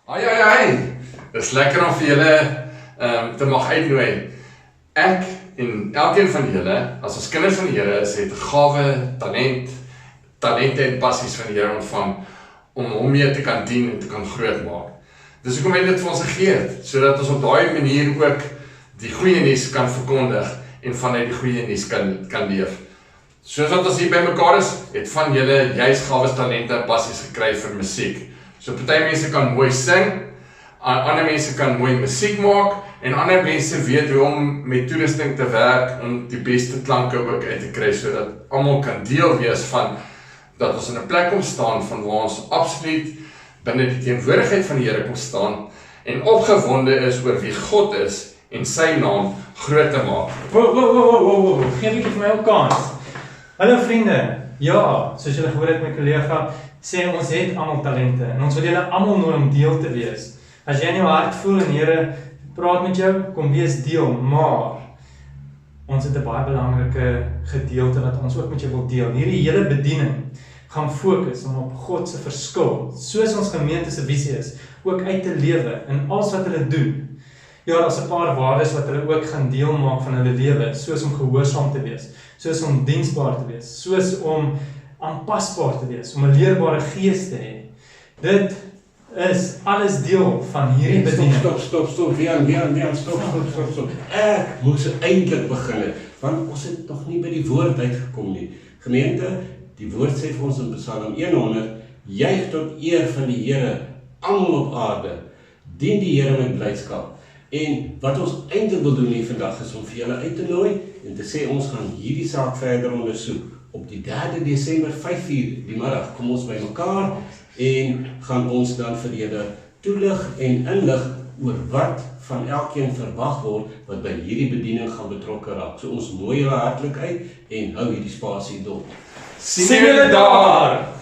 Ai, dis lekker om vir julle te mag uitnooi. Ek en elkeen van julle, as ons kinders van die Here is, het gawe, talente en passies van die Here ontvang om hom mee te kan dien en te kan groot maak. Dis hoekom hy dit vir ons gegee het, sodat ons op daai manier ook die goeie nuus kan verkondig en vanuit die goeie nuus kan leef. Soos wat ons hier by mekaar is, het van julle juis gawes, talente en passies gekry vir musiek. So party mense kan mooi sing, ander mense kan mooi musiek maak en ander mense weet hoe om met toerusting te werk om die beste klanke ook uit te kry, sodat almal kan deel wees van dat ons in 'n plek kom staan van waar ons absoluut binne die teenwoordigheid van die Here kom staan en opgewonde is oor wie God is en sy naam groot te maak. Wow, geef ek vir my 'n kans. Hallo vriende, ja, soos julle gehoor het my kollega sê, ons het almal talente en ons wil julle almal nooi om deel te wees. As jy in jou hart voel en Here praat met jou, kom wees deel, maar ons het 'n baie belangrike gedeelte wat ons ook met jou wil deel. Hierdie hele bediening gaan fokus om op God se verskil, soos ons gemeente se visie is, ook uit te lewe in alles wat hulle doen. Ja, daar's 'n paar waardes wat hulle ook gaan deel maak van hulle lewe, soos om gehoorsaam te wees, soos om diensbaar te wees, soos om aanpasbaar te wees, om 'n leerbare gees te hê. Dit is alles deel van hierdie bediening. Stop, Wian, stop. Ek moes eintlik begin het, want ons het nog nie by die woord uitgekom nie. Gemeente, die woord sê vir ons in Psalm 100, juig tot eer van die Here, almal op aarde, dien die Here met blydskap. En wat ons eintlik wil doen hier vandag is om vir julle uit te nooi en te sê ons gaan hierdie saak verder ondersoek. Op die 3 Desember 5:00 die middag kom ons by mekaar en gaan ons dan vir julle toelig en inlig oor wat van elkeen verwag word wat by hierdie bediening gaan betrokke raak. So ons nooi julle hartlik uit en hou hierdie spasie dop. Sien julle daar!